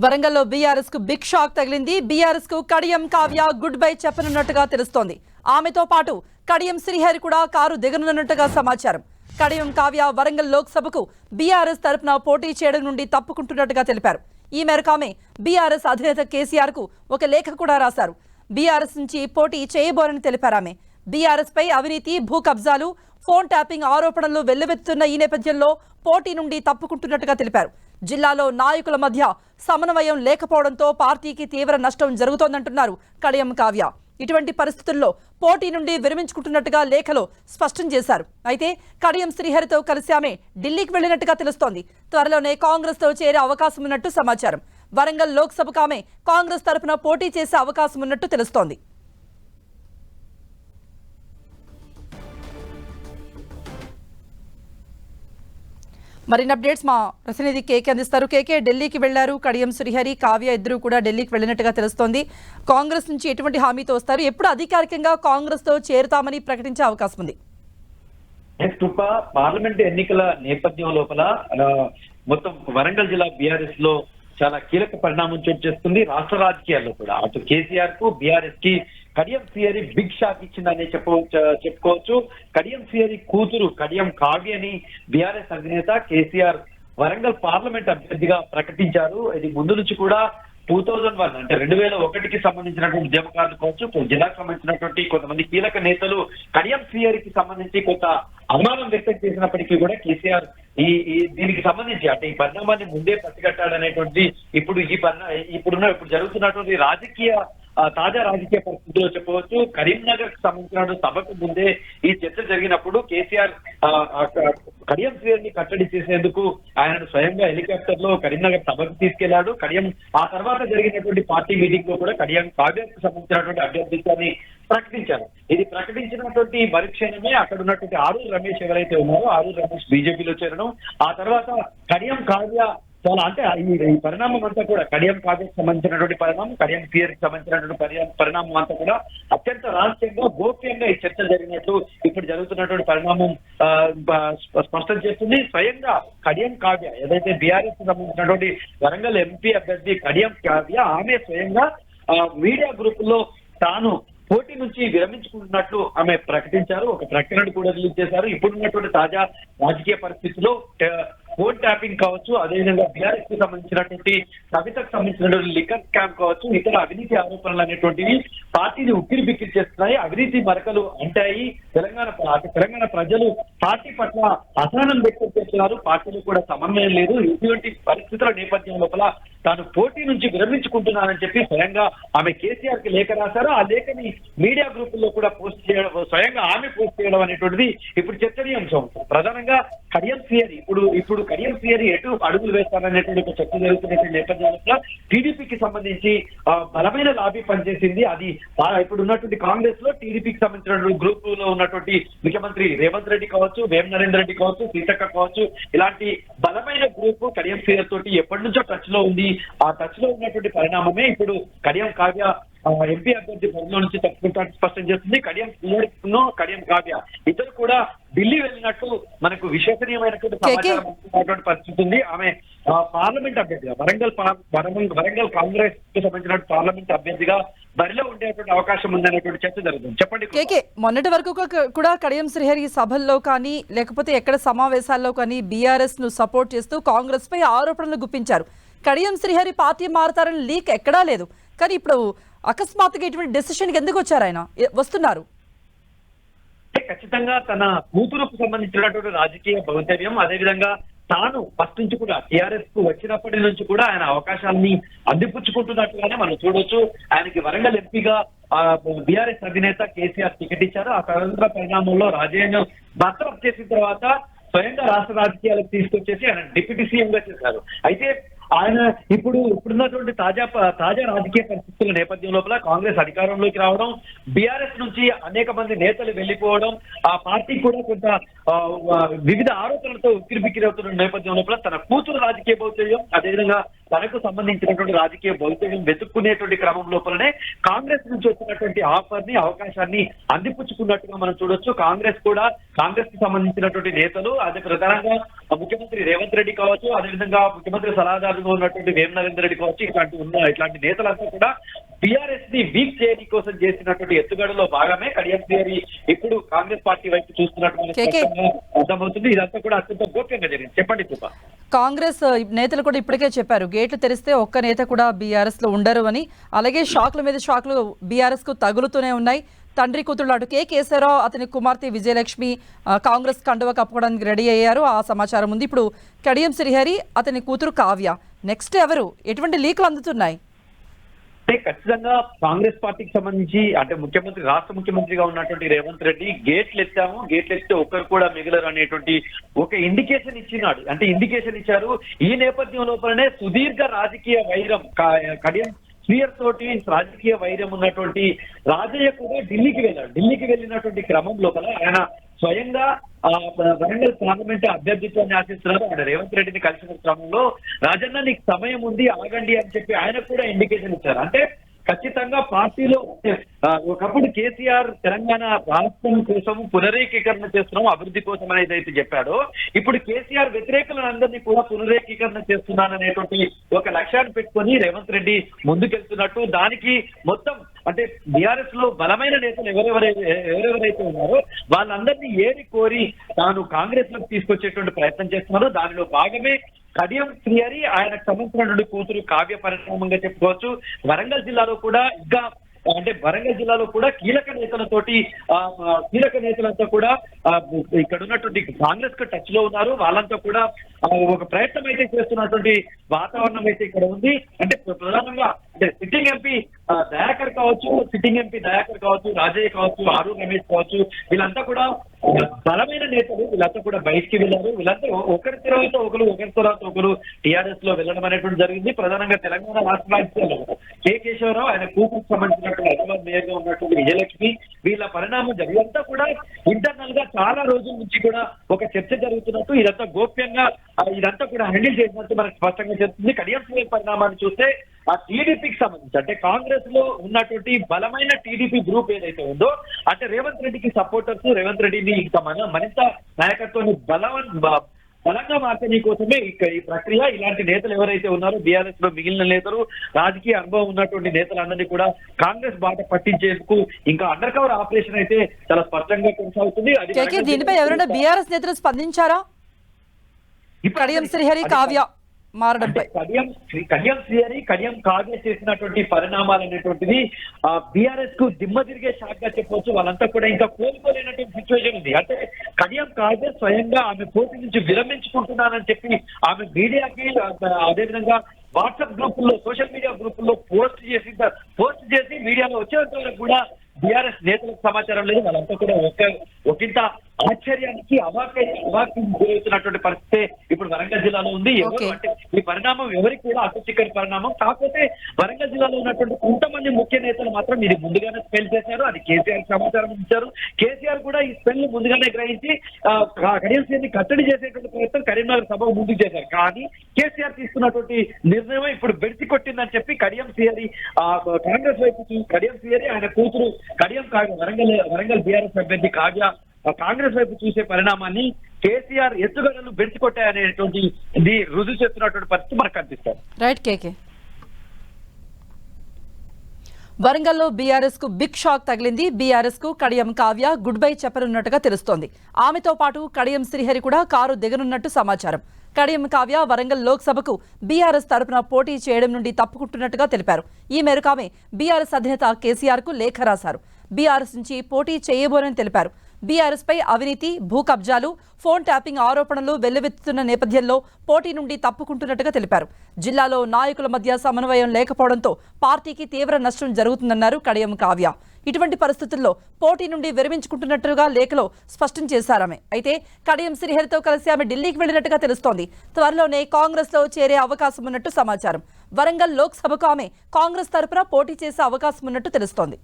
వరంగల్లో బీఆర్ఎస్ కు big shock తగిలింది. బీఆర్ఎస్ కు కడియం కావ్య గుడ్ బై చెప్పనున్నట్టుగా తెలుస్తోంది. ఆమెతో పాటు కడియం శ్రీహరి కూడా కారు దిగనున్నట్టుగా సమాచారం. కడియం కావ్య వరంగల్ లోక్సభకు బీఆర్ఎస్ తరపున పోటీ చేయడం నుండి తప్పుకుంటున్నట్టుగా తెలిపారు. ఈ మేరకు ఆమె బీఆర్ఎస్ అధినేత కేసీఆర్ కు ఒక లేఖ కూడా రాశారు. బీఆర్ఎస్ నుంచి పోటీ చేయబోరని తెలిపారు. ఆమె బీఆర్ఎస్ పై అవినీతి, భూ కబ్జాలు, ఫోన్ ట్యాపింగ్ ఆరోపణలు వెల్లువెత్తుతున్న ఈ నేపథ్యంలో పోటీ నుండి తప్పుకుంటున్నట్టుగా తెలిపారు. జిల్లాలో నాయకుల మధ్య సమన్వయం లేకపోవడంతో పార్టీకి తీవ్ర నష్టం జరుగుతోందంటున్నారు కడియం కావ్య. ఇటువంటి పరిస్థితుల్లో పోటీ నుండి విరమించుకుంటున్నట్టుగా లేఖలో స్పష్టం చేశారు. అయితే కడియం శ్రీహరితో కలిసి ఆమె ఢిల్లీకి వెళ్లినట్టుగా తెలుస్తోంది. త్వరలోనే కాంగ్రెస్ తో చేరే అవకాశం ఉన్నట్టు సమాచారం. వరంగల్ లోక్సభకు ఆమె కాంగ్రెస్ తరపున పోటీ చేసే అవకాశం ఉన్నట్టు తెలుస్తోంది. మరిన్ని అప్డేట్స్ మా ప్రతినిధి కేకే అందిస్తారు. కేకే, ఢిల్లీకి వెళ్లారు కడియం శ్రీహరి, కావ్య ఇద్దరు కూడా ఢిల్లీకి వెళ్ళినట్టుగా తెలుస్తోంది. కాంగ్రెస్ నుంచి ఎటువంటి హామీతో వస్తారు? ఎప్పుడు అధికారికంగా కాంగ్రెస్ తో చేరుతామని ప్రకటించే అవకాశం ఉంది? పార్లమెంట్ ఎన్నికల నేపథ్యం లోపల మొత్తం వరంగల్ జిల్లా బీఆర్ఎస్ లో చాలా కీలక పరిణామం చోటు చేస్తుంది. రాష్ట్ర రాజకీయాల్లో కూడా అటు కేసీఆర్ కు బీఆర్ఎస్ కి కడియం శ్రీహరి బిగ్ షాక్ ఇచ్చిందనే చెప్పుకోవచ్చు. కడియం శ్రీహరి కూతురు కడియం కావ్యని బీఆర్ఎస్ అధినేత కేసీఆర్ వరంగల్ పార్లమెంట్ అభ్యర్థిగా ప్రకటించారు. ఇది ముందు నుంచి కూడా 2001 అంటే 2001కి సంబంధించినటువంటి ఉద్యమకారులు కావచ్చు, జిల్లాకు సంబంధించినటువంటి కొంతమంది కీలక నేతలు కడియం శ్రీహరికి సంబంధించి కొంత అనుమానం వ్యక్తం చేసినప్పటికీ కూడా కేసీఆర్ ఈ దీనికి సంబంధించి అంటే ఈ పరిణామాన్ని ముందే పసిగట్టాడనేటువంటి ఇప్పుడు జరుగుతున్నటువంటి తాజా రాజకీయ పరిస్థితుల్లో చెప్పవచ్చు. కరీంనగర్ కు సంబంధించిన సభకు ముందే ఈ చర్చ జరిగినప్పుడు కేసీఆర్ కడియం శ్రీహరిని కట్టడి చేసేందుకు ఆయనను స్వయంగా హెలికాప్టర్ లో కరీంనగర్ సభకు తీసుకెళ్లాడు. ఆ తర్వాత జరిగినటువంటి పార్టీ మీటింగ్ లో కూడా కడియం కావ్యకు సంబంధించినటువంటి అభ్యర్థిత్వాన్ని ప్రకటించారు. ఇది ప్రకటించినటువంటి మరుక్షణమే అక్కడ ఉన్నటువంటి ఆరూరు రమేష్ ఎవరైతే ఉన్నారో ఆరూరు రమేష్ బీజేపీలో చేరడం, ఆ తర్వాత కడియం కావ్య చాలా అంటే ఈ పరిణామం అంతా కూడా కడియం కావ్యకు సంబంధించినటువంటి పరిణామం, కడియం శ్రీహరికి సంబంధించినటువంటి పరిణామం అంతా కూడా అత్యంత రహస్యంగా గోప్యంగా ఈ చర్చ జరిగినట్లు ఇప్పుడు జరుగుతున్నటువంటి పరిణామం స్పష్టం చేస్తుంది. స్వయంగా కడియం కావ్య ఏదైతే బీఆర్ఎస్ కు సంబంధించినటువంటి వరంగల్ ఎంపీ అభ్యర్థి కడియం కావ్య ఆమె స్వయంగా మీడియా గ్రూప్ లో తాను పోటీ నుంచి విరమించుకుంటున్నట్లు ఆమె ప్రకటించారు. ఒక ప్రకటన కూడా రిలీజ్ చేశారు. ఇప్పుడున్నటువంటి తాజా రాజకీయ పరిస్థితుల్లో ఫోన్ ట్యాపింగ్ కావచ్చు, అదేవిధంగా బీఆర్ఎస్ కు సంబంధించినటువంటి కవితకు సంబంధించినటువంటి లిక్కర్ స్కామ్ కావచ్చు, ఇతర అవినీతి ఆరోపణలు అనేటువంటివి పార్టీని ఉక్కిరి బిక్కిరి చేస్తున్నాయి. అవినీతి మరకలు అంటాయి. తెలంగాణ ప్రజలు పార్టీ పట్ల అసహనం వ్యక్తం చేస్తున్నారు. పార్టీలో కూడా సమన్వయం లేదు. ఇటువంటి పరిస్థితుల నేపథ్యం లోపల తాను పోటీ నుంచి విరమించుకుంటున్నానని చెప్పి స్వయంగా ఆమె కేసీఆర్ కి లేఖ రాశారు. ఆ లేఖని మీడియా గ్రూపుల్లో కూడా పోస్ట్ చేయడం, స్వయంగా ఆమె పోస్ట్ చేయడం అనేటువంటిది ఇప్పుడు చర్చనీయాంశం. ప్రధానంగా కడియం శ్రీహరి ఇప్పుడు కడియం శ్రీహరి ఎటు అడుగులు వేస్తారనేటువంటి ఒక చర్చ జరుగుతున్న నేపథ్యంలో టీడీపీకి సంబంధించి బలమైన లాబీ పనిచేసింది. అది ఇప్పుడు ఉన్నటువంటి కాంగ్రెస్ లో టీడీపీకి సంబంధించినటువంటి గ్రూప్ లో ఉన్నటువంటి ముఖ్యమంత్రి రేవంత్ రెడ్డి కావచ్చు, వేం నరేందర్ రెడ్డి కావచ్చు, సీతక్క కావచ్చు, ఇలాంటి బలమైన గ్రూప్ కడియం శ్రీహరి తోటి ఎప్పటి నుంచో టచ్ లో ఉంది. ఆ టచ్ లో ఉన్నటువంటి పరిణామమే ఇప్పుడు కడియం కావ్య ఎంపీ అభ్యర్థి పనిలో నుంచి తప్పుకుంటానికి స్పష్టం చేస్తుంది. కడియం శ్రీహరిను కడియం కావ్య ఇద్దరు కూడా ఢిల్లీ వెళ్ళినట్టు మనకు విశ్వసనీయమైనటువంటి సమాచారం పరిస్థితి ఉంది. ఆమె పార్లమెంట్ అభ్యర్థిగా వరంగల్ కాంగ్రెస్ కు సంబంధించిన పార్లమెంట్ అభ్యర్థిగా బరిలో ఉండేటువంటి అవకాశం ఉందనేటువంటి చర్చ జరుగుతుంది. చెప్పండి కేకే, మొన్నటి వరకు కూడా కడియం శ్రీహరి సభల్లో కానీ లేకపోతే ఎక్కడ సమావేశాల్లో కానీ బీఆర్ఎస్ ను సపోర్ట్ చేస్తూ కాంగ్రెస్ పై ఆరోపణలు గుప్పించారు. కడియం శ్రీహరి పార్టీ మారతారని లీక్ ఎక్కడా లేదు. కానీ ఇప్పుడు అకస్మాత్తుగా ఇటువంటి డెసిషన్ ఎందుకు వచ్చారు? ఆయన వస్తున్నారు. ఖచ్చితంగా తన కూతురుకు సంబంధించినటువంటి రాజకీయ భవితవ్యం, అదేవిధంగా తాను ఫస్ట్ నుంచి కూడా టీఆర్ఎస్ కు వచ్చినప్పటి నుంచి కూడా ఆయన అవకాశాలని అందిపుచ్చుకుంటున్నట్టుగానే మనం చూడొచ్చు. ఆయనకి వరంగల్ ఎంపీగా బీఆర్ఎస్ అధినేత కేసీఆర్ టికెట్ ఇచ్చారు. ఆ తదనంతర పరిణామంలో రాజకీయంగా బర్తరఫ్ చేసిన తర్వాత స్వయంగా రాష్ట్ర రాజకీయాలకు తీసుకొచ్చేసి ఆయన డిప్యూటీ సీఎం గా చేశారు. అయితే ఆయన ఇప్పుడున్నటువంటి తాజా రాజకీయ పరిస్థితుల నేపథ్యం లోపల కాంగ్రెస్ అధికారంలోకి రావడం, బీఆర్ఎస్ నుంచి అనేక మంది నేతలు వెళ్లిపోవడం, ఆ పార్టీ కూడా కొంత వివిధ ఆరోపణలతో ఉక్కిరిబిక్కిరి అవుతున్న నేపథ్యం లోపల తన కూతురు రాజకీయ భౌత్యం, అదేవిధంగా తనకు సంబంధించినటువంటి రాజకీయ భవిష్యత్తు వెతుక్కునేటువంటి క్రమం లోపలనే కాంగ్రెస్ నుంచి వచ్చినటువంటి ఆఫర్ ని అవకాశాన్ని అందిపుచ్చుకున్నట్టుగా మనం చూడొచ్చు. కాంగ్రెస్ కి సంబంధించినటువంటి నేతలు అదే ప్రధానంగా ముఖ్యమంత్రి రేవంత్ రెడ్డి కావచ్చు, అదేవిధంగా ముఖ్యమంత్రి సలహాదారుగా ఉన్నటువంటి వేమ నరేందర్ రెడ్డి కావచ్చు, ఇట్లాంటి నేతలంతా కూడా బీఆర్ఎస్ ని వీక్ చేయడం కోసం చేసినటువంటి ఎత్తుగడలో భాగమే కడియం శ్రీహరి ఇప్పుడు కాంగ్రెస్ పార్టీ వైపు చూస్తున్నట్టు మనకు స్పష్టంగా అర్థమవుతుంది. ఇదంతా కూడా అత్యంత గోప్యంగా జరిగింది. చెప్పండి కృప. కాంగ్రెస్ నేతలు కూడా ఇప్పటికే చెప్పారు, గేట్లు తెరిస్తే ఒక్క నేత కూడా బీఆర్ఎస్ లో ఉండరు అని. అలాగే షాక్ల మీద షాక్లు బీఆర్ఎస్ కు తగులుతూనే ఉన్నాయి. తండ్రి కూతురు అటు కె కేశవరావు, అతని కుమార్తె విజయలక్ష్మి కాంగ్రెస్ కండువా కప్పుకోవడానికి రెడీ అయ్యారు. ఆ సమాచారం ఉంది. ఇప్పుడు కడియం శ్రీహరి, అతని కూతురు కావ్య, నెక్స్ట్ ఎవరు? ఎటువంటి లీకులు అందుతున్నాయి? అంటే ఖచ్చితంగా కాంగ్రెస్ పార్టీకి సంబంధించి అంటే రాష్ట్ర ముఖ్యమంత్రిగా ఉన్నటువంటి రేవంత్ రెడ్డి గేట్లు ఎత్తితే ఒక్కరు కూడా మిగలరు అనేటువంటి ఒక ఇండికేషన్ ఇచ్చినాడు. అంటే ఇండికేషన్ ఇచ్చారు. ఈ నేపథ్యం లోపలనే సుదీర్ఘ రాజకీయ వైరం కడియం శ్రీహరి తోటి రాజకీయ వైరం ఉన్నటువంటి రాజయ్య కూడా ఢిల్లీకి వెళ్ళినటువంటి క్రమం లోపల ఆయన స్వయంగా వరంగల్ పార్లమెంట్ అభ్యర్థిత్వాన్ని ఆశిస్తున్నారు. ఆయన రేవంత్ రెడ్డిని కలిసిన క్రమంలో రాజన్న నీకు సమయం ఉంది ఆగండి అని చెప్పి ఆయన కూడా ఇండికేషన్ ఇచ్చారు. అంటే ఖచ్చితంగా పార్టీలో ఒకప్పుడు కేసీఆర్ తెలంగాణ రాష్ట్రం కోసం పునరేకీకరణ చేస్తున్నాం అభివృద్ధి కోసం అనేది అయితే చెప్పాడో, ఇప్పుడు కేసీఆర్ వ్యతిరేకులందరినీ కూడా పునరేకీకరణ చేస్తున్నాననేటువంటి ఒక లక్ష్యాన్ని పెట్టుకొని రేవంత్ రెడ్డి ముందుకెళ్తున్నట్టు, దానికి మొత్తం అంటే బీఆర్ఎస్ లో బలమైన నేతలు ఎవరెవరైతే ఉన్నారో వాళ్ళందరినీ ఏరి కోరి తాను కాంగ్రెస్ లోకి తీసుకొచ్చేటువంటి ప్రయత్నం చేస్తున్నారో దానిలో భాగమే కడియం శ్రీహరి, ఆయనకు సంబంధించినటువంటి కూతురు కావ్య పరిణామంగా చెప్పుకోవచ్చు. వరంగల్ జిల్లాలో కూడా కీలక నేతలంతా కూడా ఇక్కడ ఉన్నటువంటి కాంగ్రెస్ కు టచ్ లో ఉన్నారు. వాళ్ళంతా కూడా ఒక ప్రయత్నం అయితే చేస్తున్నటువంటి వాతావరణం అయితే ఇక్కడ ఉంది. అంటే ప్రధానంగా అంటే సిట్టింగ్ ఎంపీ దయాకర్ కావచ్చు, రాజయ్య కావచ్చు, ఆరు రమేష్ కావచ్చు, వీళ్ళంతా కూడా బలమైన నేతలు. వీళ్ళంతా కూడా బయటికి వెళ్ళారు. వీళ్ళంతా ఒకరి తర్వాత ఒకరు టీఆర్ఎస్ లో వెళ్ళడం అనేటువంటి జరిగింది. ప్రధానంగా తెలంగాణ రాష్ట్ర రాజకీయాల్లో కె కేశవరావు, ఆయన కూతురుకు సంబంధించినటువంటి హైదరాబాద్ మేయర్ గా ఉన్నటువంటి విజయలక్ష్మి, వీళ్ళ పరిణామం ఇదంతా కూడా ఇంటర్నల్ గా చాలా రోజుల నుంచి కూడా ఒక చర్చ జరుగుతున్నట్టు, ఇదంతా గోప్యంగా ఇదంతా కూడా హ్యాండిల్ చేసినట్టు మనకు స్పష్టంగా చెప్తుంది. కడియం శ్రీహరి పరిణామాన్ని చూస్తే ఆ టీడీపీకి సంబంధించి అంటే కాంగ్రెస్ లో ఉన్నటువంటి బలమైన టీడీపీ గ్రూప్ ఏదైతే ఉందో అంటే రేవంత్ రెడ్డికి సపోర్టర్స్, రేవంత్ రెడ్డిని ఇంకా మరింత నాయకత్వాన్ని బలంగా మార్చని కోసమే ఈ ప్రక్రియ. ఇలాంటి నేతలు ఎవరైతే ఉన్నారో బీఆర్ఎస్ లో మిగిలిన నేతలు, రాజకీయ అనుభవం ఉన్నటువంటి నేతలందరినీ కూడా కాంగ్రెస్ బాట పట్టించేందుకు ఇంకా అండర్ కవర్ ఆపరేషన్ అయితే చాలా స్పష్టంగా కొనసాగుతుంది. దీనిపై ఎవరైనా బీఆర్ఎస్ నేతలు స్పందించారా? కడియం శ్రీహరి, కావ్య మారడంపై కడియం శ్రీహరి, కడియం కావ్య చేసినటువంటి పరిణామాలు అనేటువంటిది బీఆర్ఎస్ కు దిమ్మ తిరిగే షాక్ గా చెప్పవచ్చు. వాళ్ళంతా కూడా ఇంకా కోలుకోలేనటువంటి సిచ్యువేషన్ ఉంది. అంటే కడియం కావ్య స్వయంగా ఆమె పోటీ నుంచి విరమించుకుంటున్నానని చెప్పి ఆమె మీడియాకి అదేవిధంగా వాట్సాప్ గ్రూపుల్లో, సోషల్ మీడియా గ్రూపుల్లో పోస్ట్ చేసి మీడియాలో వచ్చేంత వరకు కూడా బీఆర్ఎస్ నేతలకు సమాచారం లేదు. వాళ్ళంతా కూడా ఒకంత ఆశ్చర్యానికి అవాక్యం గురవుతున్నటువంటి పరిస్థితి ఇప్పుడు వరంగల్ జిల్లాలో ఉంది. అంటే ఈ పరిణామం ఎవరికి కూడా అసచిక్కని పరిణామం. కాకపోతే వరంగల్ జిల్లాలో ఉన్నటువంటి కొంతమంది ముఖ్య నేతలు మాత్రం ఇది ముందుగానే స్పెల్ చేశారు. అది కేసీఆర్ సమాచారం ఇచ్చారు. కేసీఆర్ కూడా ఈ స్పెల్ ముందుగానే గ్రహించి కడియం శ్రీహరిని కట్టడి చేసేటువంటి ప్రయత్నం కరీంనగర్ సభ ముందుకు చేశారు. కానీ కేసీఆర్ తీసుకున్నటువంటి నిర్ణయం ఇప్పుడు బెడిసి కొట్టిందని చెప్పి కడియం శ్రీహరి కాంగ్రెస్ వైపు కడియం శ్రీహరి, ఆయన కూతురు కడియం కావ్య వరంగల్ బీఆర్ఎస్ అభ్యర్థి కావ్య కాంగ్రెస్ వైపు చూసే పరిణామాన్ని కేసీఆర్ ఎత్తుగడలు బెడిసికొట్టాయనేటువంటి రుజువు చేస్తున్నటువంటి పరిస్థితి మనకు కనిపిస్తారు. రైట్ కేకే. వరంగల్లో బీఆర్ఎస్ కు బిగ్ షాక్ తగిలింది. బీఆర్ఎస్ కు కడియం కావ్య గుడ్ బై చెప్పనున్నట్టుగా తెలుస్తోంది. ఆమెతో పాటు కడియం శ్రీహరి కూడా కారు దిగనున్నట్టు సమాచారం. కడియం కావ్య వరంగల్ లోక్సభకు బీఆర్ఎస్ తరపున పోటీ చేయడం నుండి తప్పుకుంటున్నట్టుగా తెలిపారు. ఈ మేరకు ఆమె బీఆర్ఎస్ అధినేత కేసీఆర్ కు లేఖ రాశారు. బీఆర్ఎస్ నుంచి పోటీ చేయబోనని తెలిపారు. బీఆర్ఎస్ పై అవినీతి, భూ కబ్జాలు, ఫోన్ ట్యాపింగ్ ఆరోపణలు వెల్లువెత్తుతున్న నేపథ్యంలో పోటీ నుండి తప్పుకుంటున్నట్టుగా తెలిపారు. జిల్లాలో నాయకుల మధ్య సమన్వయం లేకపోవడంతో పార్టీకి తీవ్ర నష్టం జరుగుతుందన్నారు కడియం కావ్య. ఇటువంటి పరిస్థితుల్లో పోటీ నుండి విరమించుకుంటున్నట్టుగా లేఖలో స్పష్టం చేశారామె. అయితే కడియం శ్రీహరితో కలిసి ఆమె ఢిల్లీకి వెళ్లినట్టుగా తెలుస్తోంది. త్వరలోనే కాంగ్రెస్ లో చేరే అవకాశం ఉన్నట్టు సమాచారం. వరంగల్ లోక్సభకు ఆమె కాంగ్రెస్ తరపున పోటీ చేసే అవకాశం ఉన్నట్టు తెలుస్తోంది.